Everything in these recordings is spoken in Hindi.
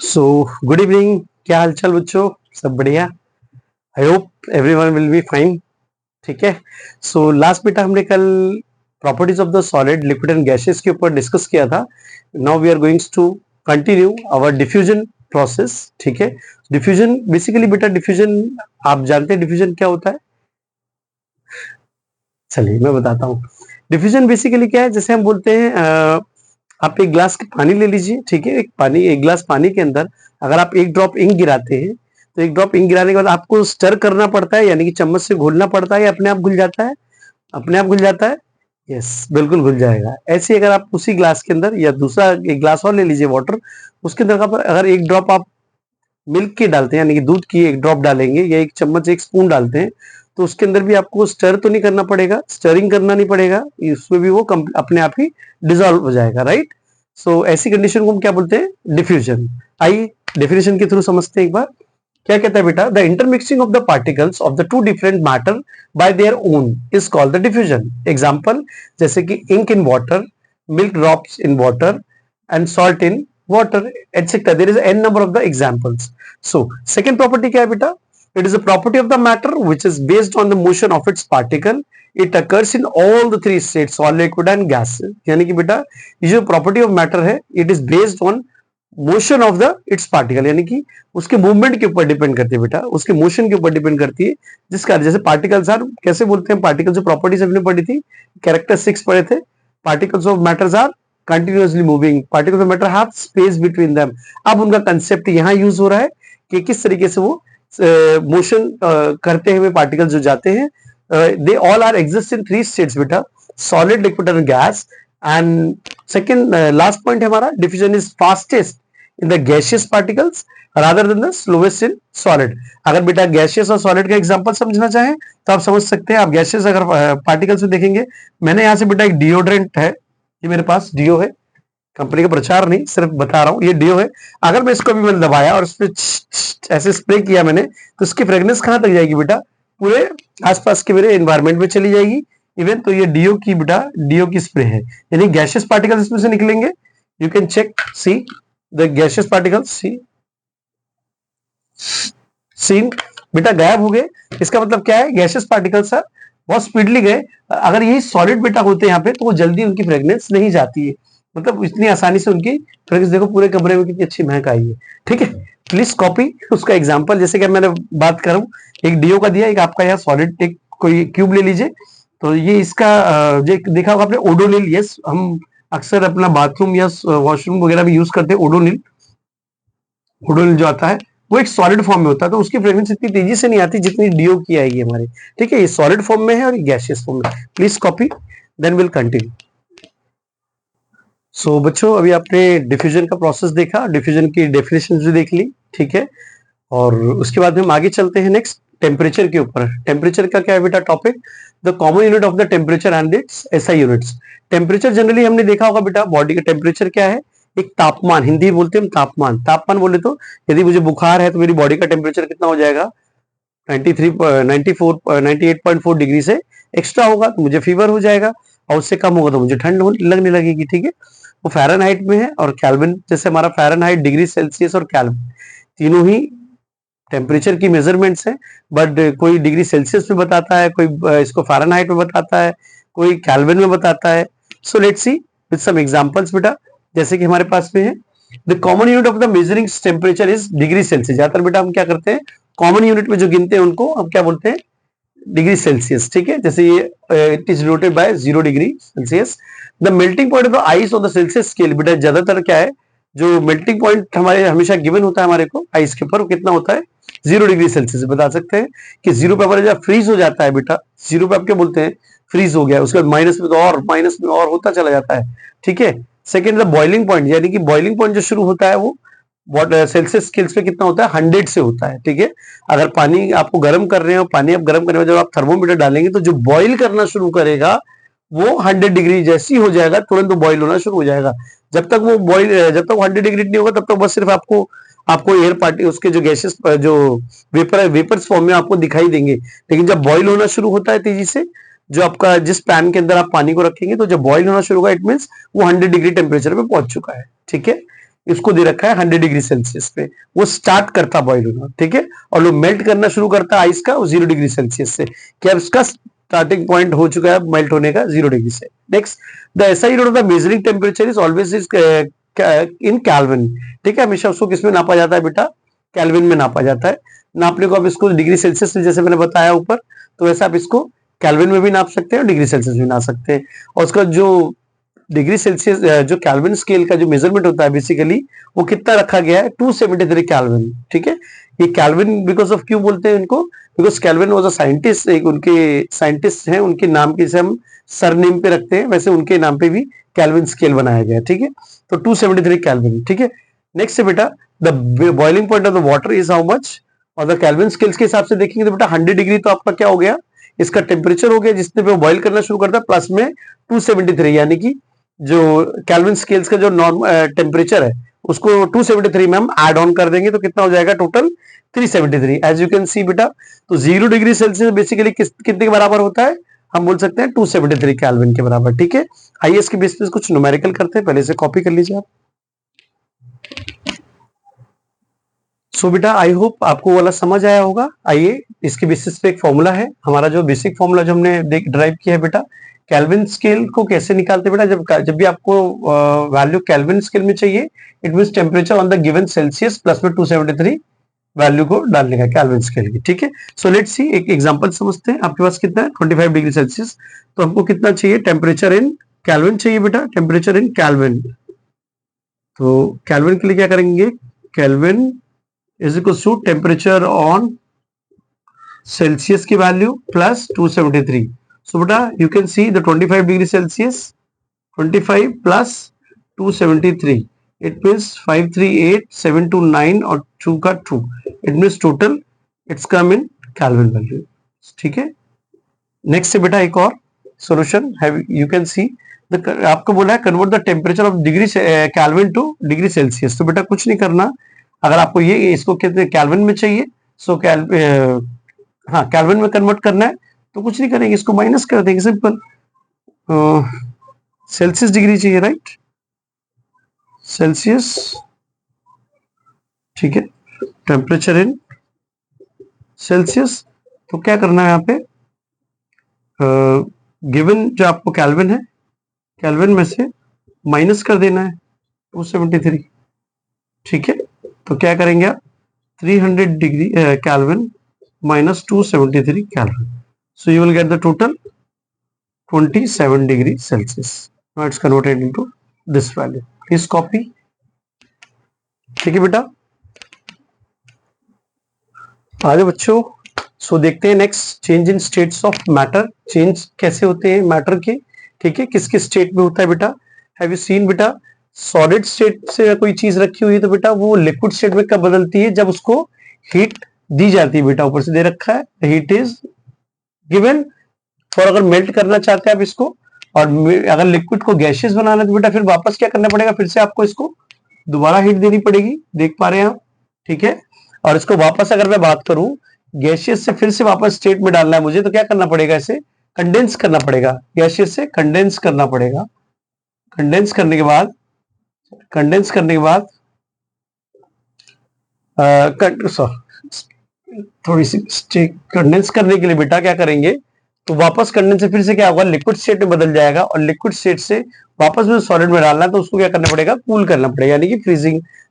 सो गुड इवनिंग, क्या हालचाल बच्चों? सब बढ़िया? I hope everyone will be fine. ठीक है। सो लास्ट बेटा हमने कल properties of the solid, liquid and gases के ऊपर डिस्कस किया था। Now we are going to continue our diffusion process. ठीक है। डिफ्यूजन बेसिकली बेटा, डिफ्यूजन आप जानते हैं डिफ्यूजन क्या होता है? चलिए मैं बताता हूँ। डिफ्यूजन बेसिकली क्या है, जैसे हम बोलते हैं आप एक ग्लास पानी ले लीजिए। ठीक है। एक गिलास पानी के अंदर अगर आप एक ड्रॉप इंक गिराते हैं तो एक ड्रॉप इंक गिराने के बाद आपको स्टर करना पड़ता है, यानी कि चम्मच से घोलना पड़ता है, या अपने आप घुल जाता है? अपने आप घुल जाता है। यस, बिल्कुल घुल जाएगा। ऐसे अगर आप उसी ग्लास के अंदर या दूसरा एक ग्लास और ले लीजिए वाटर, उसके अंदर अगर एक ड्रॉप आप मिल्क की डालते हैं, यानी कि दूध की एक ड्रॉप डालेंगे या एक चम्मच एक स्पून डालते हैं, तो उसके अंदर भी आपको स्टर तो नहीं करना पड़ेगा, स्टरिंग करना नहीं पड़ेगा, इसमें भी वो अपने आप ही डिजोल्व हो जाएगा। राइट। सो ऐसी कंडीशन को हम क्या बोलते हैं? डिफ्यूजन। आइए डेफिनेशन के थ्रू समझते हैं एक बार। क्या कहता है बेटा? The intermixing of the particles of the two different matter by their own is called the diffusion. Example जैसे कि ink in water, milk drops in water and salt in water, etc. There is n number of the examples. So second property क्या है बेटा? It is a property of the matter which is based on the motion of its particle. It occurs in all the three states, solid, liquid and gas. यानी कि बेटा ये जो property of matter है, it is based on motion of the its particle, यानी कि उसके मूवमेंट के ऊपर डिपेंड करती है बेटा, उसके मोशन के ऊपर डिपेंड करती है। जिसका जैसे पार्टिकल्स आर, कैसे बोलते हैं पार्टिकल, जो प्रॉपर्टीज हमने पढ़ी थी, कैरेक्टरिस्टिक्स पढ़े थे। Particles of matters are continuously moving, particles of matter have space between them. अब उनका कंसेप्ट यहाँ यूज हो रहा है कि किस तरीके से वो मोशन करते हुए पार्टिकल्स जो जाते हैं, they all are exist in three states बेटा, solid, liquid and gas. And second last point है हमारा, diffusion is fastest in the gaseous particles rather than the slowest in solid. अगर बेटा गैसियस और सॉलिड का एग्जांपल समझना चाहें तो आप समझ सकते हैं। आप गैसियस अगर पार्टिकल्स में देखेंगे, मैंने यहाँ से बेटा एक डिओड्रेंट है, ये मेरे पास डिओ है, कंपनी का प्रचार नहीं, सिर्फ बता रहा हूं, ये डिओ है। अगर मैं इसको भी मैंने दबाया और इसमें ऐसे स्प्रे किया मैंने, तो इसकी फ्रेग्रेंस कहां तक जाएगी बेटा? पूरे आसपास के मेरे एनवायरमेंट में चली जाएगी इवन। तो ये डिओ की बेटा, डिओ की स्प्रे है, यानी गैसियस पार्टिकल्स इसमें से निकलेंगे। You can check, see the gaseous particles, see बेटा गायब हो गए। इसका मतलब क्या है? गैसियस पार्टिकल्स सर बहुत स्पीडली गए। अगर यही सॉलिड बेटा होते यहाँ पे तो वो जल्दी उनकी फ्रेग्रेंस नहीं जाती है, मतलब इतनी आसानी से उनकी फ्रेग्रेंस, देखो पूरे कमरे में कितनी अच्छी महक आई है। ठीक है, प्लीज कॉपी उसका एग्जांपल। जैसे कि मैंने बात करूं, एक डीओ का दिया, एक आपका यहाँ सॉलिड, एक कोई क्यूब ले लीजिए। तो ये इसका देखा होगा आपने ओडोनिल। यस, हम अक्सर अपना बाथरूम या वॉशरूम वगैरह में यूज करते हैं ओडोनिल। ओडोनिल जो आता है वो एक सॉलिड फॉर्म में होता है, तो उसकी फ्रेग्रेंस इतनी तेजी से नहीं आती जितनी डीओ की आएगी हमारे। ठीक है, ये सॉलिड फॉर्म में है और ये गैसियस फॉर्म में। Please copy, then will continue. So बच्चों, अभी आपने डिफ्यूजन का प्रोसेस देखा, डिफ्यूजन की डेफिनेशन भी देख ली। ठीक है, और उसके बाद हम आगे चलते हैं नेक्स्ट टेम्परेचर के ऊपर। टेम्परेचर का क्या है बेटा topic? The common unit of the temperature and it's SI units. Temperature generally हमने देखा होगा बेटा, बॉडी का टेम्परेचर क्या है? एक तापमान, हिंदी बोलते हैं हम तापमान। तापमान बोले तो यदि मुझे बुखार है तो मेरी बॉडी का टेम्परेचर कितना हो जाएगा? 93, 94, 98.4 डिग्री से एक्स्ट्रा होगा तो मुझे फीवर हो जाएगा, और उससे कम होगा तो मुझे ठंड लगने लगेगी। ठीक है, वो फ़ारेनहाइट में है, और केल्विन, जैसे हमारा फ़ारेनहाइट, डिग्री सेल्सियस और केल्विन, तीनों ही टेम्परेचर की मेजरमेंट्स हैं। बट कोई डिग्री सेल्सियस में बताता है, कोई इसको फ़ारेनहाइट में बताता है, कोई केल्विन में बताता है। So let's see with some examples बेटा। जैसे कि हमारे पास में है, the common unit of the measuring temperature is degree Celsius. ज्यादातर बेटा हम क्या करते हैं, कॉमन यूनिट में जो गिनते हैं उनको हम क्या बोलते हैं? Degree Celsius. ठीक है, जैसे ये it is denoted by 0 degree Celsius. The melting point of the ice on the Celsius scale, बेटा ज्यादातर क्या है, जो मेल्टिंग पॉइंट हमारे हमेशा गिवन होता है हमारे को आइस के ऊपर, कितना होता है? 0 डिग्री सेल्सियस। बता सकते हैं कि 0 पे हमारे जब फ्रीज हो जाता है बेटा, 0 पे आप क्या बोलते हैं? फ्रीज हो गया। उसके बाद माइनस में तो और, माइनस में और होता चला जाता है। ठीक है, सेकेंड द बॉइलिंग पॉइंट, यानी कि बॉइलिंग पॉइंट जो शुरू होता है वो सेल्सियस स्केल्स पे कितना होता है? 100 से होता है। ठीक है, अगर पानी आपको गर्म कर रहे हो, पानी आप गर्म करने में जब आप थर्मोमीटर डालेंगे तो जो बॉईल करना शुरू करेगा वो 100 डिग्री जैसी हो जाएगा, तुरंत वो बॉईल होना शुरू हो जाएगा। जब तक वो 100 डिग्री नहीं होगा तब तक बस सिर्फ आपको आपको एयर पार्टी, उसके जो गैसेस, जो वेपर्स फॉर्म में आपको दिखाई देंगे। लेकिन जब बॉईल होना शुरू होता है तेजी से, जो आपका जिस पैन के अंदर आप पानी को रखेंगे, तो जब बॉईल होना शुरू होगा इट मींस वो 100 डिग्री टेम्परेचर पे पहुंच चुका है। ठीक है, इसको दे रखा है 100 डिग्री सेल्सियस पे, वो स्टार्ट करता बॉइल होना, ठीक है, और वो मेल्ट करना शुरू करता है आइस का 0 डिग्री सेल्सियस से, क्या उसका स्टार्टिंग पॉइंट हो चुका है मेल्ट होने का 0 डिग्री से। Next, the SI unit of the measuring temperature is always is in Kelvin, ठीक है, हमेशा उसको किसमें नापा जाता है बेटा, कैल्विन में नापा जाता है। नापने को आप इसको डिग्री सेल्सियस से जैसे मैंने बताया ऊपर, तो वैसे आप इसको कैल्विन में भी नाप सकते हैं और डिग्री सेल्सियस में नाप सकते हैं। और उसका जो डिग्री सेल्सियस जो कैल्विन स्केल का जो मेजरमेंट होता है बेसिकली वो कितना रखा गया है, 273 कैल्विन, ठीक है। ये कैल्विन बिकॉज ऑफ क्यों बोलते हैं इनको, because Kelvin was a scientist, एक उनके साइंटिस्ट हैं, उनके नाम के से हम सरनेम पे रखते हैं, वैसे उनके नाम पे भी कैल्विन स्केल बनाया गया, ठीक है। तो 273 कैल्विन, ठीक है। नेक्स्ट है बेटा, the boiling point of the water is how much, और द कैल्विन स्केल्स के हिसाब से देखेंगे तो बेटा 100 डिग्री तो आपका क्या हो गया, इसका टेम्परेचर हो गया जिसने पे बॉइल करना शुरू करता है, प्लस में 273, यानी कि जो कैल्विन स्केल्स का जो नॉर्मल टेम्परेचर है उसको 273 में हम ऐड ऑन कर देंगे तो कितना हो जाएगा total 373, as you can see बेटा। तो 0 डिग्री सेल्सियस बेसिकली कितने के बराबर होता है, हम बोल सकते हैं 273 कैल्विन के बराबर, ठीक है। आइए इसके बेस पे कुछ न्यूमेरिकल करते हैं, पहले से कॉपी कर लीजिए आप। सो बेटा आई होप आपको वाला समझ आया होगा। आइए इसके बेसिस पे एक फॉर्मूला है हमारा, जो बेसिक फॉर्मूला जो हमने ड्राइव किया है बेटा, कैल्विन स्केल को कैसे निकालते बेटा, जब भी आपको वैल्यू कैल्विन स्केल में चाहिए, it means temperature on the given Celsius plus में 273 वैल्यू को डालने का कैल्विन स्केल की, ठीक है। सो लेट्स सी, एक एग्जांपल समझते हैं। आपके पास कितना है 25 डिग्री सेल्सियस, तो हमको कितना चाहिए, टेम्परेचर इन कैल्विन चाहिए बेटा, टेम्परेचर इन कैल्विन। तो कैल्विन के लिए क्या करेंगे, Kelvin is equal to temperature on Celsius की वैल्यू प्लस 273। सो बेटा you can see the 25 degree Celsius 25 plus 273, it means 538,729 और 2 का 2, it means total it's come in Kelvin value, ठीक है। नेक्स्ट है बेटा एक और सॉल्यूशन है, यू कैन सी आपको बोला है convert the temperature of degree Kelvin to degree Celsius. तो बेटा कुछ नहीं करना, अगर आपको ये इसको कहते हैं कैल्विन में चाहिए, सो हाँ कैल्विन में कन्वर्ट करना है तो कुछ नहीं करेंगे, इसको माइनस कर देंगे, सिंपल। सेल्सियस डिग्री चाहिए, राइट, सेल्सियस, ठीक है, टेम्परेचर इन सेल्सियस। तो क्या करना है यहाँ पे, गिवन जो आपको कैल्विन है, कैल्विन में से माइनस कर देना है 273, ठीक है। तो क्या करेंगे आप, 300 degree Kelvin minus 273 Kelvin, so you will get the total 27 degree Celsius. Now it's converted into this value, please copy, ठीक है बेटा। आगे बच्चों, सो देखते हैं next, change in states of matter, change कैसे होते हैं मैटर के, ठीक है, किस किस स्टेट में होता है बेटा। हैव यू सीन बेटा, सॉलिड स्टेट से कोई चीज रखी हुई है तो बेटा वो लिक्विड स्टेट में कब बदलती है, जब उसको हीट दी जाती है बेटा, ऊपर से दे रखा है हीट इज गिवन फॉर, अगर मेल्ट करना चाहते हैं आप इसको, और अगर लिक्विड को गैसियस बनाना है तो बेटा फिर वापस क्या करना पड़ेगा, फिर से आपको इसको दोबारा हीट देनी पड़ेगी, देख पा रहे हैं आप, ठीक है। और इसको वापस अगर मैं बात करूं गैसियस से फिर से वापस स्टेट में डालना है मुझे, तो क्या करना पड़ेगा, इसे कंडेंस करना पड़ेगा, गैसियस से कंडेंस करना पड़ेगा। कंडेंस करने के बाद थोड़ी सी कंडेंस करने के लिए बेटा क्या करेंगे, तो वापस कंडेंस से फिर से क्या होगा, लिक्विड स्टेट में बदल जाएगा, और लिक्विड स्टेट से वापस में सॉलिड में डालना है तो उसको क्या करना पड़ेगा, कूल करना पड़ेगा, यानी कि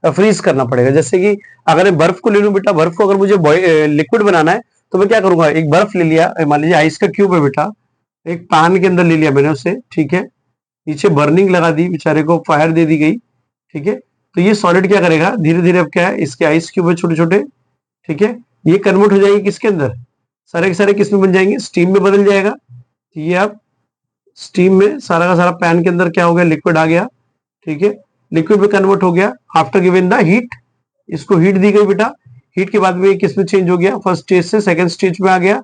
फ्रीज करना पड़ेगा। जैसे कि अगर मैं बर्फ को ले लूं बेटा, बर्फ को अगर मुझे लिक्विड बनाना है तो मैं क्या करूंगा, एक बर्फ ले लिया, मान लीजिए आइस का क्यूब है बेटा, एक पैन के अंदर ले लिया मैंने उसे, ठीक है, नीचे बर्निंग लगा दी, बेचारे को फायर दे दी गई, ठीक है। तो ये सॉलिड क्या करेगा, धीरे धीरे अब क्या है, इसके आइस क्यूब है छोटे छोटे, ठीक है, ये कन्वर्ट हो जाएंगे किसके अंदर, सारे के सारे किस में बन जाएंगे, स्टीम में बदल जाएगा। ये आप स्टीम में सारा का सारा पैन के अंदर क्या हो गया, लिक्विड आ गया, ठीक है, लिक्विड में कन्वर्ट हो गया आफ्टर गिवन द हीट, इसको हीट दी गई बेटा, हीट के बाद में किस में चेंज हो गया, फर्स्ट स्टेज से सेकंड स्टेज में आ गया,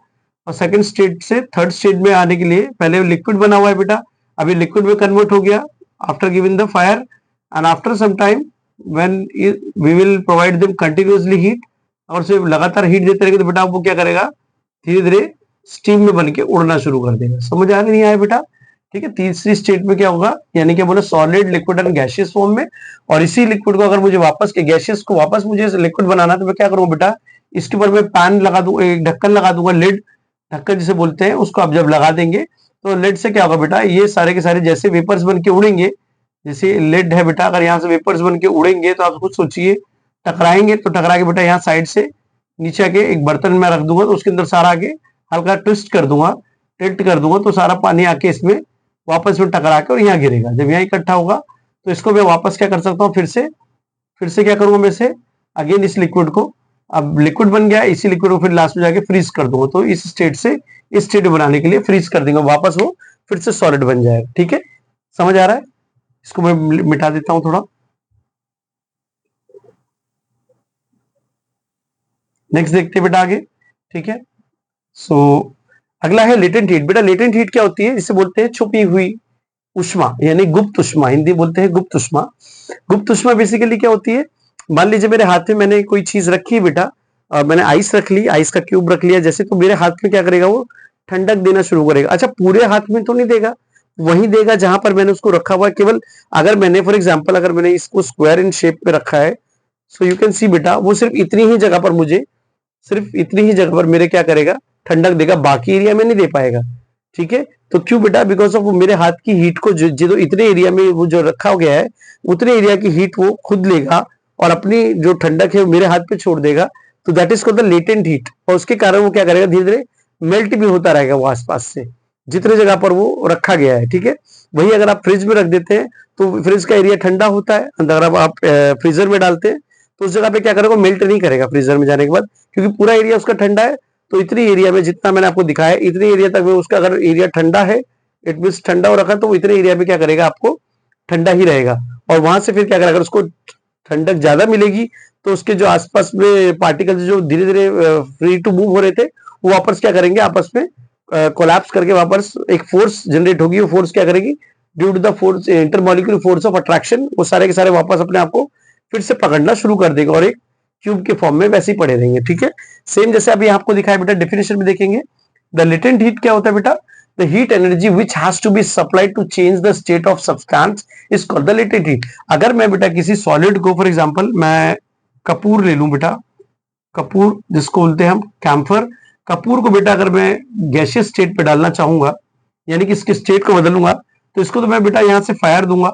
और सेकंड स्टेज से थर्ड स्टेज में आने के लिए पहले लिक्विड बना हुआ है बेटा, अभी लिक्विड में कन्वर्ट हो गया after given the fire, and after some time when we will provide them continuously heat, और सिर्फ लगातार हीट देते रहेंगे तो बेटा वो क्या करेगा, धीरे धीरे स्टीम में बन के उड़ना शुरू कर देगा। समझ आ नहीं आया बेटा, ठीक है। तीसरी स्टेट में क्या होगा, यानी कि बोले solid, liquid and gaseous form में। और इसी लिक्विड को अगर मुझे वापस के गैसियस को वापस मुझे लिक्विड बनाना है तो मैं क्या करूंगा बेटा, इसके ऊपर मैं पैन लगा दूं, एक ढक्कन लगा दूंगा, लिड, ढक्कन जिसे बोलते हैं, उसको आप जब लगा देंगे तो लिड से क्या होगा बेटा, ये सारे के सारे जैसे वेपर्स बन के उड़ेंगे, जैसे लिड है बेटा, अगर यहाँ से वेपर्स बन के उड़ेंगे तो आप खुद सोचिए, टकराएंगे तो टकरा के बेटा यहाँ साइड से नीचे आके एक बर्तन में रख दूंगा तो उसके अंदर सारा आके हल्का ट्विस्ट कर दूंगा, टिल्ट कर दूंगा तो सारा पानी आके इसमें वापस में टकरा के और यहाँ गिरेगा। जब यहाँ इकट्ठा होगा तो इसको मैं वापस क्या कर सकता हूँ, फिर से क्या करूंगा मैं इसे अगेन इस लिक्विड को, अब लिक्विड बन गया, इसी लिक्विड को फिर लास्ट में जाके फ्रीज कर दूंगा। तो इस स्टेट से इस स्टेट बनाने के लिए फ्रीज कर देंगे, वापस वो फिर से सॉलिड बन जाएगा। ठीक है, समझ आ रहा है? इसको मैं मिटा देता हूं थोड़ा। नेक्स्ट देखते हैं बेटा आगे। ठीक है, सो अगला है लेटेंट हीट। बेटा लेटेंट हीट क्या होती है, जिसे बोलते हैं छुपी हुई उष्मा, यानी गुप्त उष्मा, हिंदी बोलते हैं गुप्त उष्मा। गुप्त उष्मा बेसिकली क्या होती है, मान लीजिए मेरे हाथ में मैंने कोई चीज रखी है बेटा, मैंने आइस रख ली, आइस का क्यूब रख लिया जैसे, तो मेरे हाथ में क्या करेगा, वो ठंडक देना शुरू करेगा। अच्छा, पूरे हाथ में तो नहीं देगा, वही देगा जहां पर मैंने उसको रखा हुआ है। केवल अगर मैंने फॉर एग्जाम्पल अगर मैंने इसको स्क्वायर इन शेप में रखा है, सो यू कैन सी बेटा, वो सिर्फ इतनी ही जगह पर मुझे, सिर्फ इतनी ही जगह पर मेरे क्या करेगा, ठंडक देगा, बाकी एरिया में नहीं दे पाएगा। ठीक है, तो क्यों बेटा, बिकॉज ऑफ मेरे हाथ की हीट को जो इतने एरिया में वो जो रखा गया है, उतने एरिया की हीट वो खुद लेगा और अपनी जो ठंडक है वो मेरे हाथ पे छोड़ देगा। तो that is called the latent heat, और उसके कारण वो क्या करेगा, धीरे धीरे मेल्ट भी होता रहेगा वो आसपास से जितने जगह पर वो रखा गया है। ठीक है, वही अगर आप फ्रिज में रख देते हैं तो फ्रिज का एरिया ठंडा होता है, अगर आप फ्रीजर में डालते हैं तो उस जगह पे क्या करेगा, मेल्ट नहीं करेगा फ्रीजर में जाने के बाद, क्योंकि पूरा एरिया उसका ठंडा है। तो इतनी एरिया में जितना मैंने आपको दिखाया है, इतनी एरिया तक में उसका अगर एरिया ठंडा है, इट मीन ठंडा हो रखा, तो वो इतने एरिया में क्या करेगा, आपको ठंडा ही रहेगा। और वहां से फिर क्या करेगा, अगर उसको ठंडक ज्यादा मिलेगी तो उसके जो आसपास में पार्टिकल्स जो धीरे धीरे फ्री टू मूव हो रहे थे, वो वापस क्या करेंगे, आपस में कोलैप्स करके वापस एक फोर्स जनरेट होगी। वो फोर्स क्या करेगी, due to the force intermolecular force of attraction, वो सारे के सारे वापस अपने आप को फिर से पकड़ना शुरू कर देगा और एक क्यूब के फॉर्म में वैसे ही पड़े रहेंगे। ठीक है, सेम जैसे अभी आपको दिखाया बेटा, डेफिनेशन में देखेंगे, द लेटेंट हीट क्या होता है बेटा, the heat energy which has to be supplied to change the state of substance is called the latent heat. अगर मैं बेटा किसी सॉलिड को, फॉर एग्जांपल मैं कपूर ले लूं बेटा, कपूर जिसको बोलते हैं हम कैम्फर, कपूर को बेटा अगर मैं गैसियस स्टेट पे डालना चाहूंगा, यानी कि इसके स्टेट को बदलूंगा, तो इसको तो मैं बेटा यहां से फायर दूंगा,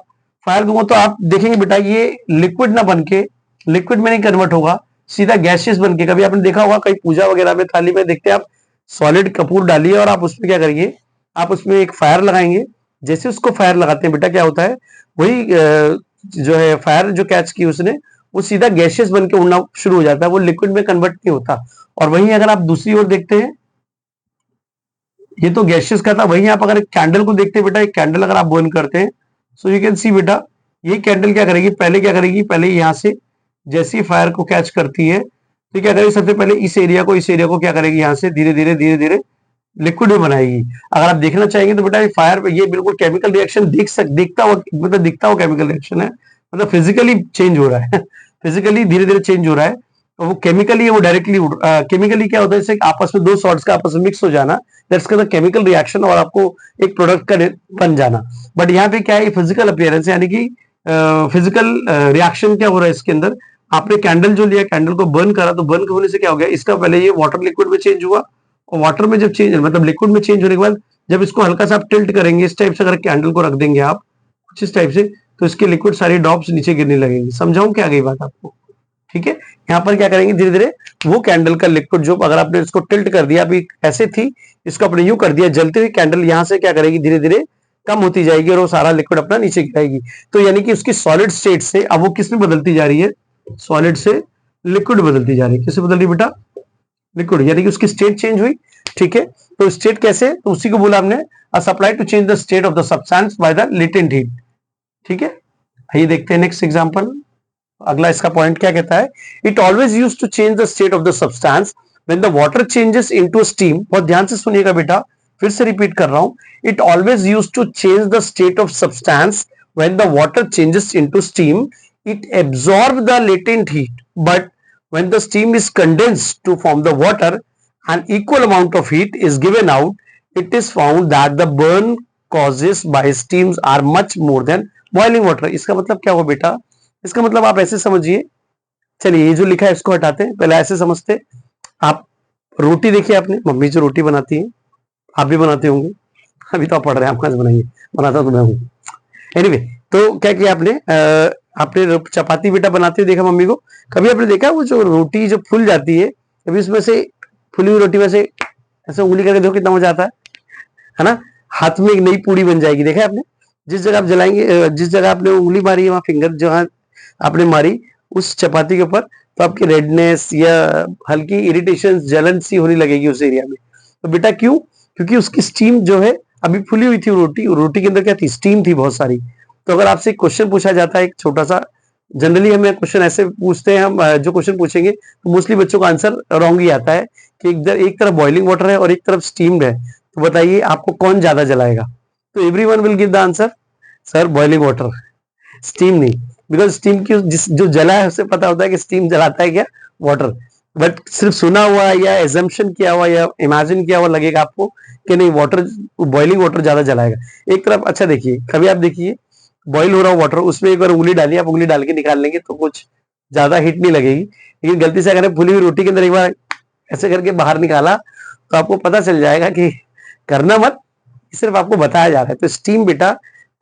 तो आप देखेंगे बेटा ये लिक्विड ना बन के, लिक्विड में नहीं कन्वर्ट होगा, सीधा गैसियस बन के। कभी आपने देखा होगा कहीं पूजा वगैरह में थाली में देखते हैं आप, सॉलिड कपूर डालिए और आप उसमें क्या करिए, आप उसमें एक फायर लगाएंगे, जैसे उसको फायर लगाते हैं बेटा क्या होता है, वही जो है फायर जो कैच की उसने, वो सीधा गैसियस बन के उड़ना शुरू हो जाता है, वो लिक्विड में कन्वर्ट नहीं होता। और वहीं अगर आप दूसरी ओर देखते हैं, ये तो गैसियस का था, वहीं आप अगर एक कैंडल को देखते हैं बेटा, एक कैंडल अगर आप बर्न करते हैं, सो यू कैन सी बेटा, ये कैंडल क्या करेगी, पहले क्या करेगी, पहले यहां से जैसी फायर को कैच करती है तो क्या करेगी, सबसे पहले इस एरिया को क्या करेगी, यहां से धीरे धीरे लिक्विड में बनाएगी। अगर आप देखना चाहेंगे तो बेटा ये फायर, ये बिल्कुल केमिकल रिएक्शन दिखता हुआ, मतलब दिखता हुआ केमिकल रिएक्शन है, मतलब फिजिकली चेंज हो रहा है फिजिकली धीरे धीरे चेंज हो रहा है। तो वो केमिकली वो डायरेक्टली केमिकली क्या होता है, जैसे आपस में दो सॉल्ट्स का आपस में मिक्स हो जाना, दैट्स कॉल्ड केमिकल रिएक्शन, और आपको एक प्रोडक्ट का बन जाना। बट यहाँ पे क्या है, फिजिकल अपीयरेंस, यानी कि फिजिकल रिएक्शन क्या हो रहा है इसके अंदर। आपने कैंडल जो लिया, कैंडल को बर्न करा, तो बर्न होने से क्या हो गया, इसका पहले ये वाटर लिक्विड में चेंज हुआ, और वाटर में जब चेंज, मतलब लिक्विड में चेंज होने के बाद जब इसको हल्का सा आप टिल्ट करेंगे, इस टाइप से अगर कैंडल को रख देंगे आप कुछ इस टाइप से, तो इसके लिक्विड सारी ड्रॉप्स नीचे गिरने लगेंगी। समझाऊं क्या गई बात आपको? ठीक है, यहाँ पर क्या करेंगे, धीरे धीरे वो कैंडल का लिक्विड जो, अगर आपने इसको टिल्ट कर दिया, अभी ऐसे थी, इसको आपने यूं कर दिया, जलती हुई कैंडल यहाँ से क्या करेगी, धीरे धीरे कम होती जाएगी और वो सारा लिक्विड अपना नीचे गिराएगी। तो यानी कि उसकी सॉलिड स्टेट से अब वो किस में बदलती जा रही है, सॉलिड से लिक्विड बदलती जा रही है। किससे बदल रही बेटा, लिक्विड, यानी कि उसकी स्टेट चेंज हुई। ठीक है, तो स्टेट कैसे, तो उसी को बोला हमने, supply to change the state of the substance by the latent heat. ठीक है, आइए देखते हैं नेक्स्ट एग्जांपल। अगला इसका पॉइंट क्या कहता है, it always use to change the state of the substance when the water changes into steam. बहुत ध्यान से सुनिएगा बेटा, फिर से रिपीट कर रहा हूं, it always use to change the state of substance when the water changes into steam, it absorb the latent heat, but when the steam is condensed to form the water, an equal amount of heat is given out. It is found that the burn causes by steams are much more than boiling water। इसका मतलब क्या हुआ बेटा? इसका मतलब आप ऐसे समझिए, चलिए ये जो लिखा है इसको हटाते हैं, पहले ऐसे समझते। आप रोटी देखिए, आपने मम्मी जो रोटी बनाती है, आप भी बनाते होंगे, अभी तो आप पढ़ रहे हैं, आप कहाँ से बनाएंगे, बनाता तो मैं हूँ। एनीवे, तो क्या किया आपने, आपने चपाती बेटा बनाते हुए देखा मम्मी को, कभी आपने देखा वो जो रोटी जो फूल जाती है, कभी उसमें से फूली हुई रोटी में से ऐसे उंगली करके देखो कितना मजा आता है ना? हाथ में एक नई पूड़ी बन जाएगी, देखा है आपने? जिस जगह आप जलाएंगे, जिस जगह आपने उंगली मारी है वहां फिंगर जहां आपने मारी उस चपाती के ऊपर, तो आपकी रेडनेस या हल्की इरिटेशन जलन सी होने लगेगी उस एरिया में। तो बेटा क्यों? क्योंकि उसकी स्टीम जो है, अभी फुली हुई थी रोटी, रोटी के अंदर क्या थी? स्टीम थी बहुत सारी। तो अगर आपसे क्वेश्चन पूछा जाता है एक छोटा सा, जनरली हमें क्वेश्चन ऐसे पूछते हैं, हम जो क्वेश्चन पूछेंगे तो मोस्टली बच्चों का आंसर रॉन्ग ही आता है कि एक तरफ बॉइलिंग वाटर है और एक तरफ स्टीम्ड है, तो बताइए आपको कौन ज्यादा जलाएगा? तो everyone will give the answer, sir boiling water, steam नहीं। बिकॉज स्टीम की जो जला है उसे पता होता है कि स्टीम जलाता है क्या? वाटर। बट सिर्फ सुना हुआ या एजम्पशन किया हुआ या इमेजिन किया हुआ लगेगा आपको कि नहीं वाटर, बॉइलिंग वाटर ज्यादा जलाएगा एक तरफ। अच्छा देखिए, कभी आप देखिए बॉइल हो रहा वाटर, उसमें एक बार उंगली डालिए, आप उंगली डाल के निकाल लेंगे तो कुछ ज्यादा हीट नहीं लगेगी, लेकिन गलती से अगर फुली हुई रोटी के अंदर एक बार ऐसे करके बाहर निकाला तो आपको पता चल जाएगा कि करना मत, सिर्फ आपको बताया जा रहा है। तो स्टीम बेटा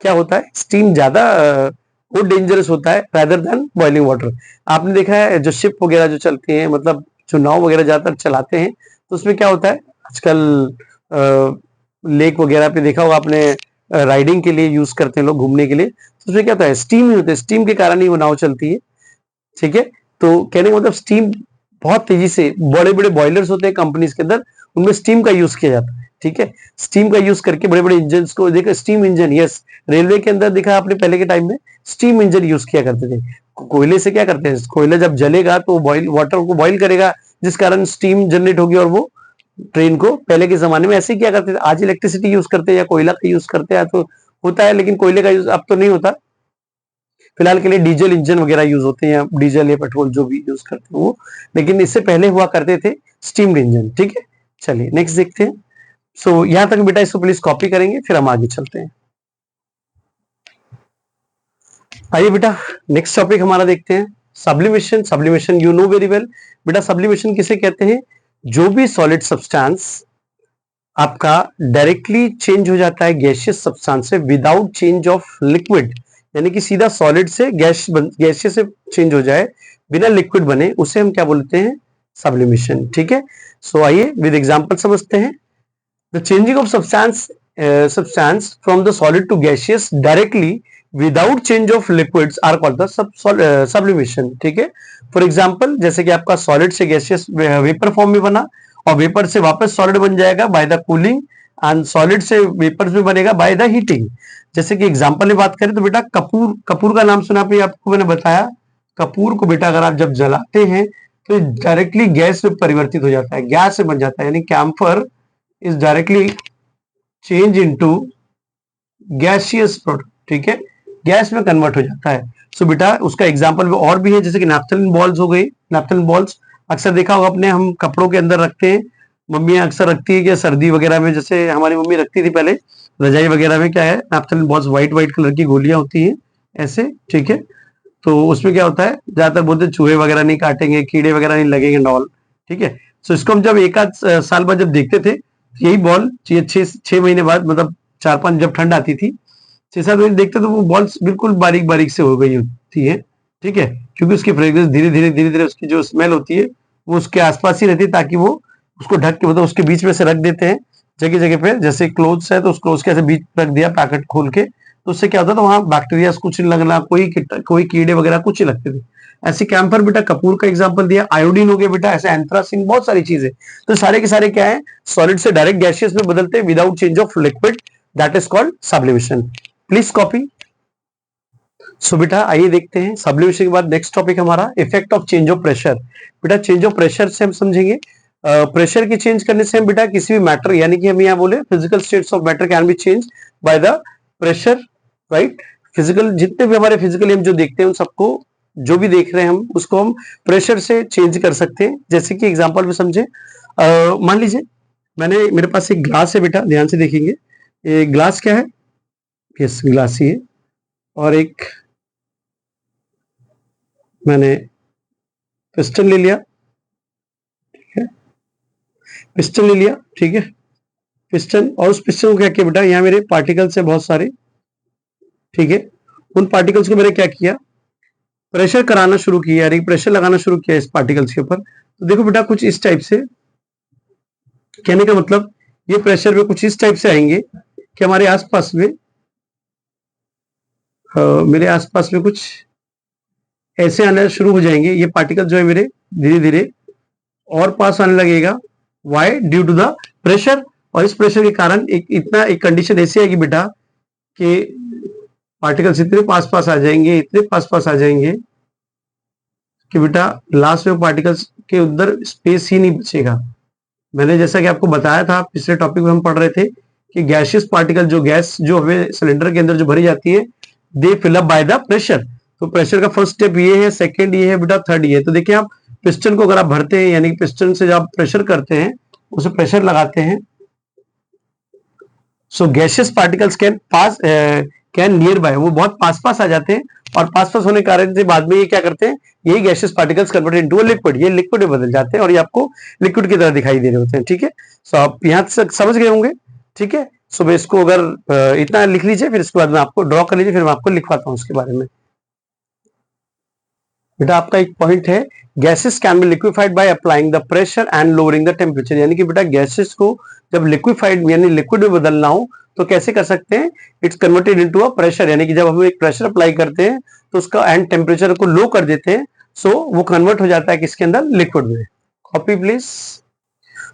क्या होता है? स्टीम ज्यादा वो डेंजरस होता है रादर देन बॉइलिंग वाटर। आपने देखा है जो शिप वगैरह जो चलती हैं, मतलब जो नाव वगैरह ज्यादातर चलाते हैं, तो उसमें क्या होता है आजकल, लेक वगैरह पे देखा होगा आपने, राइडिंग के लिए यूज करते हैं लोग, घूमने के लिए, तो उसमें क्या होता है? स्टीम ही होता है, स्टीम के कारण ही वो नाव चलती है। ठीक है, तो कहने का मतलब स्टीम बहुत तेजी से, बड़े बड़े बॉयलर्स होते हैं कंपनीज के अंदर, उनमें स्टीम का यूज किया जाता है। ठीक है, स्टीम का यूज करके बड़े बड़े इंजन को देखा, स्टीम इंजन, यस, रेलवे के अंदर देखा आपने पहले के टाइम में स्टीम इंजन यूज किया करते थे। कोयले से क्या करते हैं, कोयला जब जलेगा तो बॉइल वाटर को बॉइल करेगा, जिस कारण स्टीम जनरेट होगी और वो ट्रेन को, पहले के जमाने में ऐसे ही किया करते थे। आज इलेक्ट्रिसिटी यूज करते हैं या कोयला का यूज करते हैं तो होता है, लेकिन कोयले का यूज अब तो नहीं होता, फिलहाल के लिए डीजल इंजन वगैरह यूज होते हैं, या डीजल या पेट्रोल जो भी यूज करते हैं वो, लेकिन इससे पहले हुआ करते थे स्टीम्ड इंजन। ठीक है, चलिए नेक्स्ट देखते हैं। सो यहां तक बेटा इसको प्लीज कॉपी करेंगे, फिर हम आगे चलते हैं। आइए बेटा नेक्स्ट टॉपिक हमारा देखते हैं, sublimation. Sublimation you know very well बेटा, सब्लिमेशन किसे कहते हैं? जो भी सॉलिड सब्सटेंस आपका डायरेक्टली चेंज हो जाता है गैसियस सब्सटेंस से विदाउट चेंज ऑफ लिक्विड, यानी कि सीधा सॉलिड से गैसियस से चेंज हो जाए बिना लिक्विड बने, उसे हम क्या बोलते हैं? सब्लिमेशन। ठीक है, सो आइए विद एग्जांपल समझते हैं। The changing of substance from the solid to gaseous directly without change of liquids are called the sublimation। ठीक है, फॉर एग्जांपल जैसे कि आपका सॉलिड से गैसियस वेपर फॉर्म में बना और वेपर से वापस सॉलिड बन जाएगा by the cooling, and solid से वेपर में बनेगा बाय द हीटिंग। जैसे कि एग्जांपल में बात करें तो बेटा कपूर, कपूर का नाम सुना आपको, मैंने बताया कपूर को बेटा अगर आप जब जलाते हैं तो डायरेक्टली गैस में परिवर्तित हो जाता है, गैस से बन जाता है, यानी camphor is directly change into gaseous product। ठीक है, गैस में कन्वर्ट हो जाता है। सो बेटा उसका एग्जांपल और भी है, जैसे कि नैप्थलिन बॉल्स हो गई। नैप्थलिन बॉल्स अक्सर देखा होगा आपने, हम कपड़ों के अंदर रखते हैं, मम्मियां अक्सर रखती है, क्या सर्दी वगैरह में, जैसे हमारी मम्मी रखती थी पहले रजाई वगैरह में, क्या है naphthalene balls, white white colour की गोलियां होती है ऐसे। ठीक है, तो उसमें क्या होता है, ज्यादातर बोलते चूहे वगैरह नहीं काटेंगे, कीड़े वगैरह नहीं लगेंगे नॉल। ठीक है, सो इसको हम जब एक आध साल बाद जब देखते थे, यही बॉल छह महीने बाद, मतलब 4-5 जब ठंड आती थी, 6-7 महीने देखते तो वो बॉल्स बिल्कुल बारीक बारीक से हो गई होती है। ठीक है, क्योंकि उसकी फ्रेग्रेंस धीरे धीरे उसकी जो स्मेल होती है वो उसके आसपास ही रहती है, ताकि वो उसको ढक के, मतलब उसके बीच में से रख देते हैं जगह जगह पे। जैसे क्लोथ्स है तो उस क्लोथ्स के ऐसे बीच रख दिया पैकेट खोल के, तो उससे क्या होता था, वहां बैक्टीरिया कुछ नहीं लगना, कोई कीड़े वगैरह कुछ नहीं लगते थे। ऐसे कैंपर बेटा कपूर का एग्जांपल दिया, आयोडीन हो गया बेटा, ऐसे एंथ्रासिन, बहुत सारी चीजें। तो सारे के सारे क्या है, सॉलिड से डायरेक्ट गैसियस में बदलते हैं without change of liquid, that is called sublimation. Please copy. So बेटा आइए देखते हैं सब्लिमेशन के बाद नेक्स्ट टॉपिक हमारा effect of change of pressure. बेटा चेंज ऑफ प्रेशर से हम समझेंगे, प्रेशर की चेंज करने से हम बेटा किसी भी मैटर, यानी कि हम यहाँ बोले physical states of matter can be change bye the pressure, right. Physical जितने भी हमारे फिजिकली हम जो देखते हैं उन सबको, जो भी देख रहे हैं हम उसको हम प्रेशर से चेंज कर सकते हैं। जैसे कि एग्जांपल में समझे, मान लीजिए मेरे पास एक ग्लास है बेटा, ध्यान से देखेंगे, ये ग्लास क्या है, यस ग्लास ही है, और एक मैंने पिस्टन ले लिया, ठीक है, पिस्टन ले लिया, ठीक है, पिस्टन, और उस पिस्टन को क्या किया बेटा, यहाँ मेरे पार्टिकल्स है बहुत सारे, ठीक है, उन पार्टिकल्स को मैंने क्या किया, प्रेशर कराना शुरू किया, यानी प्रेशर लगाना शुरू किया इस पार्टिकल्स के ऊपर। तो देखो बेटा कुछ इस टाइप से, कहने का मतलब ये प्रेशर में कुछ इस टाइप से आएंगे कि हमारे आसपास में मेरे आसपास में कुछ ऐसे आने शुरू हो जाएंगे, ये पार्टिकल जो है मेरे धीरे धीरे और पास आने लगेगा, why due to the pressure, और इस प्रेशर के कारण एक कंडीशन ऐसी आएगी बेटा कि पार्टिकल्स इतने पास पास आ जाएंगे, इतने पास पास आ जाएंगे कि बेटा लास्ट में पार्टिकल्स के उधर स्पेस ही नहीं बचेगा। मैंने जैसा कि आपको बताया था पिछले टॉपिक में हम पढ़ रहे थे कि गैसियस पार्टिकल, जो गैस जो हमें सिलेंडर के अंदर जो भरी जाती है, they fill up by the pressure. तो प्रेशर का फर्स्ट स्टेप ये है, सेकंड ये है बेटा, थर्ड ये है। तो देखिए आप पिस्टन को अगर आप भरते हैं, यानी पिस्टन से जब आप प्रेशर करते हैं, उसे प्रेशर लगाते हैं, so gaseous particles can near by, वो बहुत पास पास आ जाते हैं, और पास पास होने के कारण से बाद में ये क्या करते हैं, यही gaseous particles converted into liquid, ये लिक्विड में बदल जाते हैं और ये आपको लिक्विड की तरह दिखाई दे रहे होते हैं, ठीक है। सो आप यहाँ तक समझ गए होंगे, ठीक है। सो मैं इसको अगर इतना लिख लीजिए, फिर इसके बाद में आपको ड्रॉ कर लीजिए, फिर मैं आपको लिखवाता हूँ उसके बारे में। बेटा आपका एक पॉइंट है, gases can be liquefied by applying the pressure and lowering the temperature, यानी कि बेटा गैसेस को जब लिक्विफाइड यानी लिक्विड में बदलना हो तो कैसे कर सकते हैं, it's converted into a pressure, यानी कि जब हम एक प्रेशर अप्लाई करते हैं तो उसका एंड टेम्परेचर को लो कर देते हैं, सो वो कन्वर्ट हो जाता है किसके अंदर, लिक्विड में। Copy please.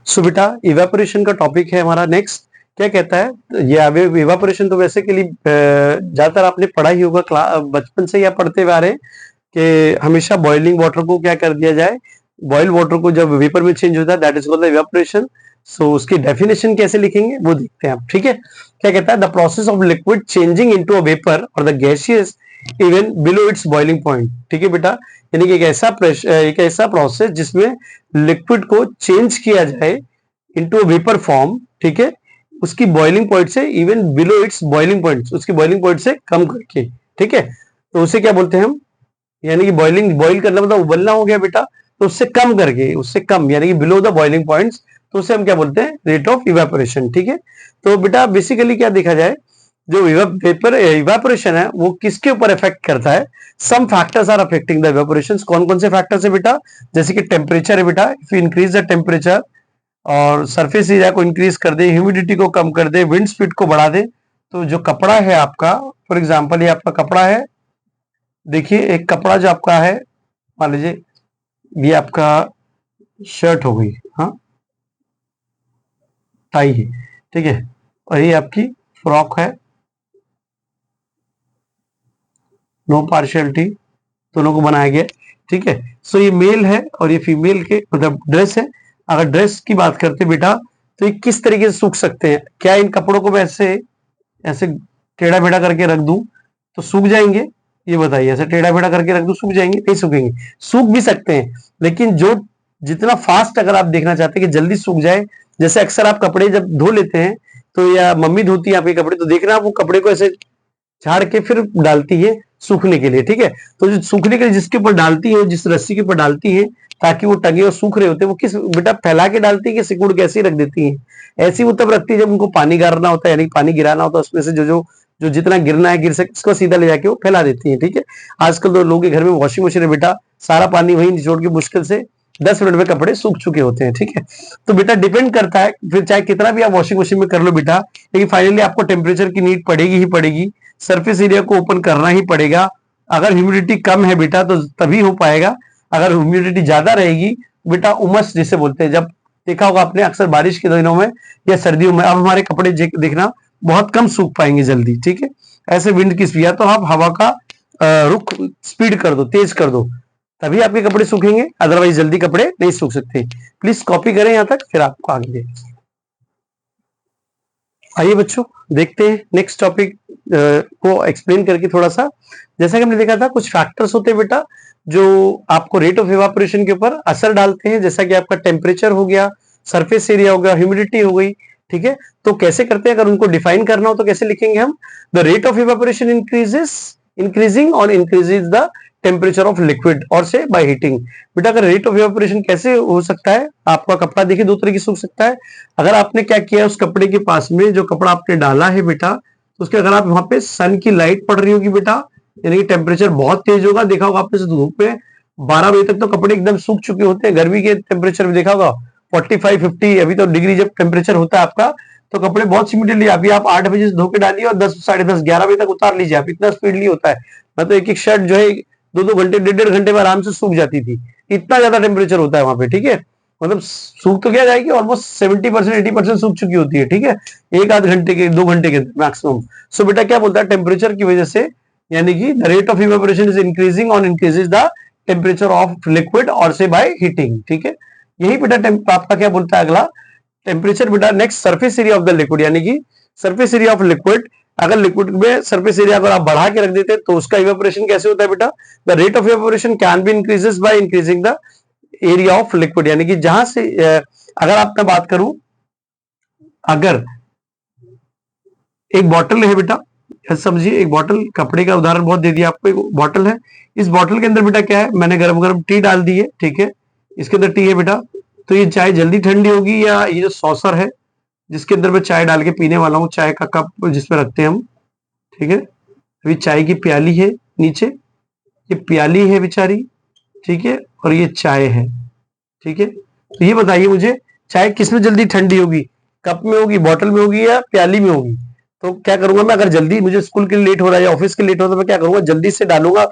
सो बेटा इवेपोरेशन का टॉपिक है हमारा नेक्स्ट, क्या कहता है ये इवेपोरेशन, तो वैसे के लिए ज्यादातर आपने पढ़ा ही होगा, बचपन से या पढ़ते हुए आ रहे हैं कि हमेशा बॉइलिंग वाटर को क्या कर दिया जाए, बॉइल वाटर को जब वेपर में चेंज होता है, that is called the evaporation. So उसकी डेफिनेशन कैसे लिखेंगे वो देखते हैं आप, ठीक है। क्या कहता है, the process of liquid changing into a vapour और the gaseous even below its boiling point, ठीक है बेटा, यानी कि एक ऐसा प्रोसेस जिसमें लिक्विड को चेंज किया जाए इनटू अ वेपर फॉर्म, ठीक है, उसकी बॉइलिंग पॉइंट से even below its boiling point, उसकी बॉइलिंग पॉइंट से कम करके, ठीक है। तो उसे क्या बोलते हैं हम, यानी कि बॉइल करना मतलब उबलना हो गया बेटा, तो उससे कम करके, उससे कम यानी कि बिलो द बॉइलिंग पॉइंट्स, तो उसे हम क्या बोलते हैं, रेट ऑफ इवेपोरेशन, ठीक है। तो बेटा बेसिकली क्या देखा जाए, जो वेपर इवेपोरेशन है वो किसके ऊपर इफेक्ट करता है, some factors are affecting the evaporation. कौन कौन से फैक्टर्स है बेटा, जैसे कि टेम्परेचर है बेटा, if you increase the temperature और सरफेस एरिया को इंक्रीज कर दे, ह्यूमिडिटी को कम कर दे, विंड स्पीड को बढ़ा दे, तो जो कपड़ा है आपका, फॉर एग्जाम्पल ये आपका कपड़ा है, देखिए एक कपड़ा जो आपका है, मान लीजिए ये आपका शर्ट हो गई, हाँ टाई है, ठीक है, और ये आपकी फ्रॉक है, नो पार्शियलिटी, दोनों को बनाया गया, ठीक है। सो ये मेल है और ये फीमेल के मतलब ड्रेस है। अगर ड्रेस की बात करते बेटा, तो ये किस तरीके से सूख सकते हैं, क्या इन कपड़ों को मैं ऐसे ऐसे टेढ़ा बेढ़ा करके रख दूं तो सूख जाएंगे, ये बताइए, ऐसे टेढ़ा बेढ़ा करके रख दूं सूख जाएंगे, नहीं सूखेंगे, सूख भी सकते हैं, लेकिन जो जितना फास्ट अगर आप देखना चाहते हैं कि जल्दी सूख जाए, जैसे अक्सर आप कपड़े जब धो लेते हैं तो, या मम्मी धोती है आपके कपड़े, तो देखना वो कपड़े को ऐसे झाड़ के फिर डालती है सूखने के लिए, ठीक है। तो जो सूखने के लिए जिसके ऊपर डालती है, जिस रस्सी के ऊपर डालती है ताकि वो टंगे और सूख रहे होते हैं, वो किस बेटा फैला के डालती है कि सिकुड़ के ऐसे ही रख देती है, ऐसी वो तब रखती है जब उनको पानी गारना होता है, यानी पानी गिराना होता है, उसमें से जो जितना गिरना है गिर सके उसको सीधा ले जाके वो फैला देती है, ठीक है। आजकल तो लोगों के घर में वॉशिंग मशीन है बेटा, सारा पानी वही निचोड़ के मुश्किल से 10 मिनट में कपड़े सूख चुके होते हैं, ठीक है। तो बेटा डिपेंड करता है, फिर चाहे कितना भी आप वॉशिंग मशीन में कर लो बेटा, लेकिन फाइनली आपको टेम्परेचर की नीड पड़ेगी ही पड़ेगी, सरफेस एरिया को ओपन करना ही पड़ेगा। अगर ह्यूमिडिटी कम है बेटा तो तभी हो पाएगा, अगर ह्यूमिडिटी ज्यादा रहेगी बेटा, उमस जिसे बोलते हैं, जब देखा होगा आपने अक्सर बारिश के दिनों में या सर्दियों में, अब हमारे कपड़े देखना बहुत कम सूख पाएंगे जल्दी, ठीक है। ऐसे विंड की स्पीड, तो आप हवा का रुख स्पीड कर दो, तेज कर दो, तभी आपके कपड़े सूखेंगे, अदरवाइज जल्दी कपड़े नहीं सूख सकते। प्लीज कॉपी करें यहां तक, फिर आपको आगे देखें। आइए बच्चों देखते हैं नेक्स्ट टॉपिक को एक्सप्लेन करके थोड़ा सा। जैसा कि हमने देखा था कुछ फैक्टर्स होते हैं बेटा जो आपको रेट ऑफ इवापोरेशन के ऊपर असर डालते हैं, जैसा कि आपका टेम्परेचर हो गया, सरफेस एरिया हो गया, ह्यूमिडिटी हो गई, ठीक है, तो कैसे करते हैं, अगर उनको डिफाइन करना हो तो कैसे लिखेंगे हम, the rate of evaporation increasing और increases the temperature of liquid और से बाय हीटिंग। बेटा अगर रेट ऑफ इवेपोरेशन कैसे हो सकता है, आपका कपड़ा देखिए दो तरीके से सूख सकता है। अगर आपने क्या किया, उस कपड़े के पास में जो कपड़ा आपने डाला है बेटा, तो उसके अगर आप वहां पे सन की लाइट पड़ रही होगी बेटा, यानी कि टेम्परेचर बहुत तेज होगा, देखा होगा आपने धूप में 12 बजे तक तो कपड़े एकदम सूख चुके होते हैं, गर्मी के टेम्परेचर में देखा होगा 45-50 अभी तो डिग्री जब टेम्परेचर होता है आपका, तो कपड़े बहुत इमीडिएटली अभी आप 8 बजे से धो के डालिए और 10 साढ़े 10 11 बजे तक उतार लीजिए आप, इतना स्पीडली होता है। मैं तो एक एक शर्ट जो है 2-2 घंटे 1.5 घंटे में आराम से सूख जाती थी, इतना ज्यादा टेम्परेचर होता है वहां पे, ठीक है। मतलब सूख तो क्या जाएगी, ऑलमोस्ट 70% 80% सूख चुकी होती है, ठीक है, एक आध घंटे के 2 घंटे के मैक्सिमम। सो बेटा क्या बोलता है, टेम्परेचर की वजह से, यानी कि the rate of evaporation is increasing on increases the temperature of liquid और से बाय हीटिंग, ठीक है। यही बेटा आपका क्या बोलता है अगला टेम्परेचर बेटा। Next surface area of the liquid, यानी कि सरफेस एरिया ऑफ लिक्विड, अगर लिक्विड में सरफेस एरिया अगर आप बढ़ा के रख देते हैं तो उसका इवेपोरेशन कैसे होता है बेटा, the rate of evaporation can be increases by increasing the area of liquid, यानी कि जहां से अगर आप मैं बात करूं, अगर एक बॉटल है बेटा, समझिए एक बॉटल, कपड़े का उदाहरण बहुत दे दिया आपको, एक बॉटल है, इस बॉटल के अंदर बेटा क्या है, मैंने गरम गरम टी डाल दी है, ठीक है, इसके अंदर टी है बेटा, तो ये चाय जल्दी ठंडी होगी, या ये जो सॉसर है जिसके अंदर मैं चाय डाल के पीने वाला हूँ, चाय का कप जिसमें रखते हैं हम, ठीक है, अभी चाय की प्याली है नीचे, ये प्याली है बेचारी, ठीक है, और ये चाय है, ठीक है, तो ये बताइए मुझे चाय किसमें जल्दी ठंडी होगी, कप में होगी, बॉटल में होगी, या प्याली में होगी। तो क्या करूंगा मैं, अगर जल्दी मुझे स्कूल के लिए लेट हो रहा है या ऑफिस के लिए लेट हो रहा है, तो मैं क्या करूंगा, जल्दी से डालूंगा,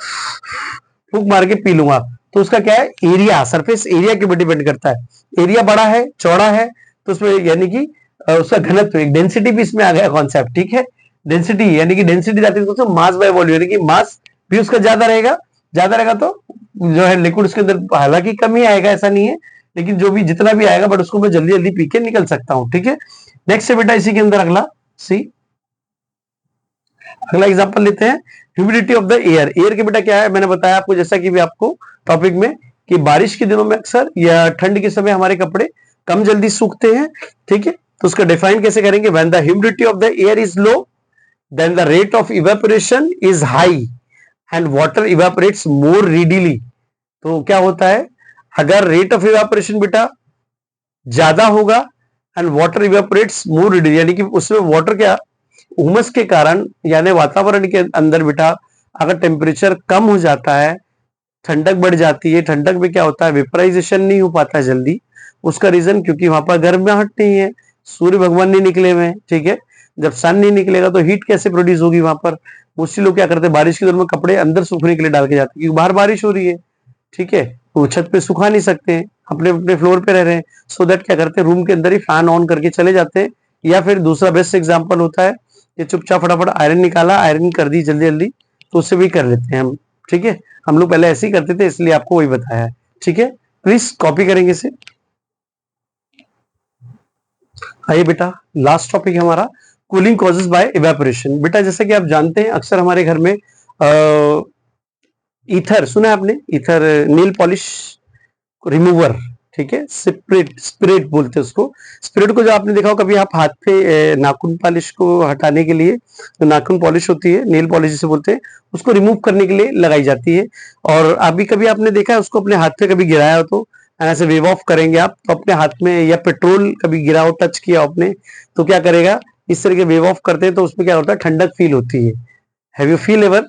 फूंक मार के पी लूंगा। तो उसका क्या है, एरिया, सरफेस एरिया के ऊपर डिपेंड करता है, एरिया बड़ा है चौड़ा है तो उसमें यानी कि उसका घनत्व, एक डेंसिटी भी इसमें आ गया कॉन्सेप्ट, ठीक है, डेंसिटी यानी कि डेंसिटी जाती है मास बाय वॉल्यूम, यानी कि मास भी उसका ज्यादा रहेगा तो जो है लिक्विड उसके अंदर हालांकि कम ही आएगा, ऐसा नहीं है, लेकिन जो भी जितना भी आएगा बट उसको मैं जल्दी जल्दी पी के निकल सकता हूँ, ठीक है। नेक्स्ट है बेटा इसी के अंदर अगला सी, अगला एग्जांपल लेते हैं, humidity of the air. Air के बेटा क्या है, मैंने बताया आपको जैसा कि भी आपको टॉपिक में, कि बारिश के दिनों में अक्सर या ठंड के समय हमारे कपड़े कम जल्दी सूखते हैं, ठीक है, तो उसका डिफाइन कैसे करेंगे, when the humidity of the air is low then the rate of evaporation is high and water evaporates more readily. तो क्या होता है, अगर रेट ऑफ इवेपोरेशन बेटा ज्यादा होगा एंड वाटर इवेपोरेट्स मोर रीडीली, यानी कि उसमें वाटर क्या उमस के कारण, यानी वातावरण के अंदर बेटा अगर टेम्परेचर कम हो जाता है, ठंडक बढ़ जाती है, ठंडक में क्या होता है, वेपराइजेशन नहीं हो पाता है जल्दी, उसका रीजन क्योंकि वहां पर गर्माहट नहीं है, सूर्य भगवान नहीं निकले हुए, ठीक है, जब सन नहीं निकलेगा तो हीट कैसे प्रोड्यूस होगी वहां पर। मोस्टली लोग क्या करते हैं, बारिश के दिनों में कपड़े अंदर सूखने के लिए डाल के जाते हैं, क्योंकि बाहर बारिश हो रही है, ठीक है, वो छत पे सुखा नहीं सकते, अपने अपने फ्लोर पे रह रहे हैं, सो दैट क्या करते हैं, रूम के अंदर ही फैन ऑन करके चले जाते हैं। या फिर दूसरा बेस्ट एग्जाम्पल होता है, ये चुपचाप फटाफट आयरन निकाला, आयरन कर दी जल्दी जल्दी, तो उससे भी कर लेते हैं हम, ठीक है, हम लोग पहले ऐसे ही करते थे इसलिए आपको वही बताया है, ठीक है, प्लीज कॉपी करेंगे इसे। आइए बेटा लास्ट टॉपिक है हमारा, कूलिंग कॉजेज बाय इवेपोरेशन। बेटा जैसे कि आप जानते हैं अक्सर हमारे घर में ईथर सुना है आपने, ईथर नील पॉलिश रिमूवर, ठीक है, स्पिरिट बोलते हैं उसको, स्पिरिट को जो आपने देखा हो कभी आप हाथ पे नाखून पॉलिश को हटाने के लिए, तो नाखून पॉलिश होती है, नेल पॉलिश जिसे बोलते हैं, उसको रिमूव करने के लिए लगाई जाती है। और अभी कभी आपने देखा है उसको अपने हाथ पे कभी गिराया हो तो ऐसे वेव ऑफ करेंगे आप, तो अपने हाथ में या पेट्रोल कभी गिरा हो, टच किया हो आपने, तो क्या करेगा, इस तरह के वेव ऑफ करते हैं तो उसमें क्या होता है, ठंडक फील होती है। हैव यू फील एवर,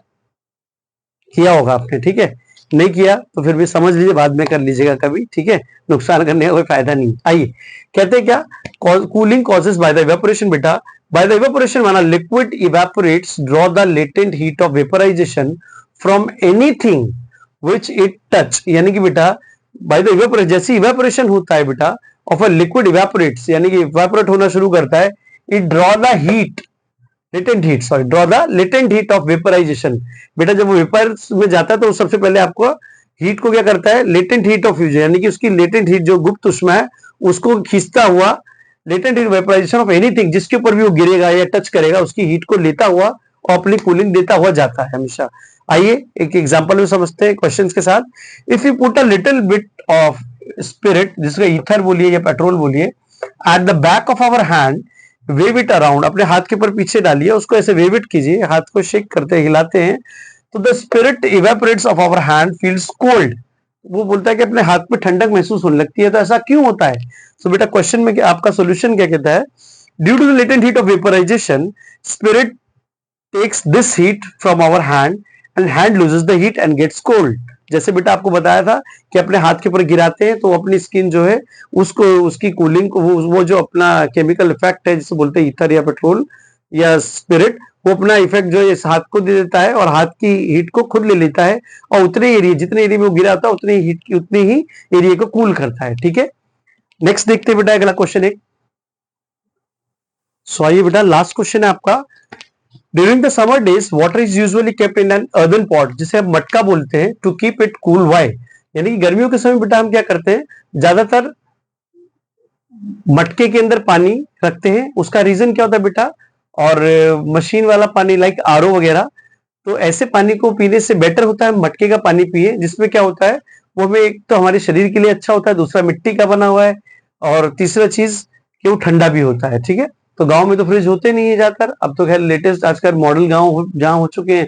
किया होगा आपने, ठीक है, नहीं किया तो फिर भी समझ लीजिए, बाद में कर लीजिएगा कभी, ठीक है, नुकसान करने का कोई फायदा नहीं। आइए कहते हैं क्या, cooling causes by the evaporation. बेटा बाय द इवेपोरेशन माना liquid evaporates, draw the latent heat of vaporisation from anything which it touch, यानी कि बेटा बाय द इवेपोरेशन, जैसे इवेपोरेशन होता है बेटा ऑफ अ लिक्विड इवेपोरेट्स, यानी कि इवेपोरेट होना शुरू करता है, it draw the heat latent heat, sorry draw the latent heat of vaporization. बेटा जब वो वेपर में जाता है तो सबसे पहले आपको हीट को क्या करता है, लेटेंट हीट ऑफ फ्यूजन, यानी कि उसकी लेटेंट हीट जो गुप्त उष्मा है उसको खींचता हुआ, latent heat vaporization of anything, जिसके ऊपर भी वो गिरेगा या टच करेगा उसकी हीट को लेता हुआ और अपनी कूलिंग देता हुआ जाता है हमेशा। आइए एक एग्जांपल में समझते हैं क्वेश्चंस के साथ। If you put a little bit of spirit, जिसका ईथर बोलिए या पेट्रोल बोलिए, at the back of our hand wave it around, अपने हाथ के ऊपर पीछे डालिए, उसको ऐसे वेव इट कीजिए, हाथ को शेक करते हिलाते हैं, तो the spirit evaporates of our hand feels cold. वो बोलता है कि अपने हाथ में ठंडक महसूस होने लगती है, तो ऐसा क्यों होता है? सो बेटा क्वेश्चन में आपका सोल्यूशन क्या कहता है? Due to the latent heat of vaporization, spirit takes this heat from our hand and hand loses the heat and gets cold. जैसे बेटा आपको बताया था कि अपने हाथ के ऊपर गिराते हैं तो अपनी स्किन जो है उसको, उसकी कूलिंग को, वो जो अपना केमिकल इफेक्ट है जिसे बोलते हैं ईथर या पेट्रोल या स्पिरिट, वो अपना इफेक्ट जो है इस हाथ को दे देता है और हाथ की हीट को खुद ले लेता है और उतने एरिया, जितने एरिया में वो गिरा था उतनी हीट की, उतनी ही एरिया को कूल करता है। ठीक है, नेक्स्ट देखते हैं बेटा अगला क्वेश्चन एक। सो आइए बेटा लास्ट क्वेश्चन है आपका। During the summer days water is usually kept in an earthen pot, जिसे हम मटका बोलते हैं, to keep it cool. Why? यानी कि गर्मियों के समय बेटा हम क्या करते हैं, ज्यादातर मटके के अंदर पानी रखते हैं। उसका रीजन क्या होता है बेटा? और मशीन वाला पानी लाइक आरओ वगैरह, तो ऐसे पानी को पीने से बेटर होता है मटके का पानी पिए, जिसमें क्या होता है वो हमें एक तो हमारे शरीर के लिए अच्छा होता है, दूसरा मिट्टी का बना हुआ है, और तीसरा चीज कि वो ठंडा भी होता है। ठीक है, तो गांव में तो फ्रिज होते नहीं है ज्यादातर, अब तो खैर लेटेस्ट आजकल मॉडल गांव जहां हो चुके हैं,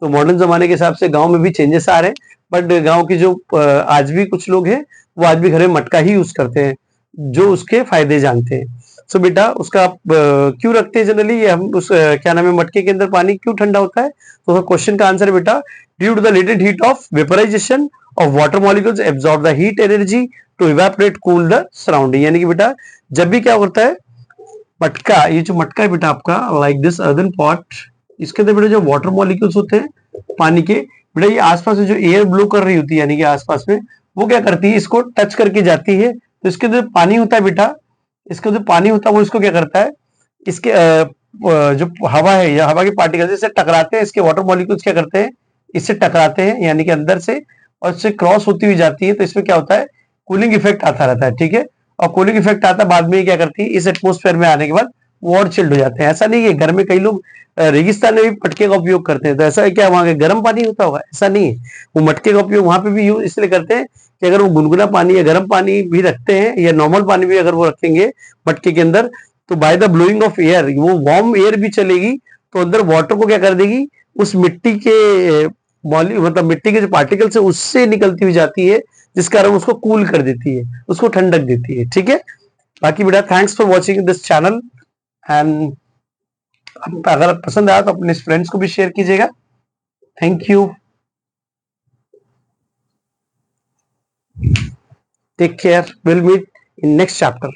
तो मॉडर्न जमाने के हिसाब से गांव में भी चेंजेस आ रहे हैं, बट गांव के जो आज भी कुछ लोग हैं वो आज भी घर में मटका ही यूज करते हैं, जो उसके फायदे जानते हैं। सो बेटा उसका आप क्यों रखते हैं जनरली, हम उस क्या नाम है मटके के अंदर पानी क्यों ठंडा होता है? तो क्वेश्चन का आंसर है बेटा, due to the latent heat of vaporization of water molecules absorb the heat energy to evaporate cool the surrounding. यानी कि बेटा जब भी क्या होता है मटका, ये जो मटका है बेटा आपका लाइक दिस अर्दन पॉट, इसके अंदर बेटा जो वाटर मॉलिक्यूल्स होते हैं पानी के, बेटा ये आसपास से जो एयर ब्लो कर रही होती है, यानी कि आसपास में वो क्या करती है, इसको टच करके जाती है, तो इसके अंदर पानी होता है बेटा, इसका जो पानी होता है वो इसको क्या करता है, इसके जो हवा है या हवा के पार्टिकल्स इससे टकराते हैं, इसके वाटर मॉलिक्यूल्स क्या करते हैं, इससे टकराते हैं यानी कि अंदर से, और इससे क्रॉस होती हुई जाती है, तो इसमें क्या होता है कूलिंग इफेक्ट आता रहता है। ठीक है, और कूलिंग इफेक्ट आता है बाद में क्या करती है, इस एटमोस्फेयर में आने के बाद वो और चिल्ड हो जाते हैं। ऐसा नहीं है, घर में कई लोग रेगिस्तान में भी मटके का उपयोग करते हैं, तो ऐसा है क्या वहां के गर्म पानी होता होगा? ऐसा नहीं है, वो मटके का उपयोग वहां पे भी यूज इसलिए करते हैं कि अगर वो गुनगुना पानी या गर्म पानी भी रखते हैं या नॉर्मल पानी भी अगर वो रखेंगे मटके के अंदर, तो by the blowing of air वो वार्म एयर भी चलेगी, तो अंदर वाटर को क्या कर देगी, उस मिट्टी के मतलब मिट्टी के जो पार्टिकल्स है उससे निकलती हुई जाती है, जिस कारण उसको कूल कर देती है, उसको ठंडक देती है। ठीक है, बाकी बेटा thanks for watching this channel, and अगर पसंद आया तो अपने फ्रेंड्स को भी शेयर कीजिएगा। Thank you, take care, will meet in next chapter.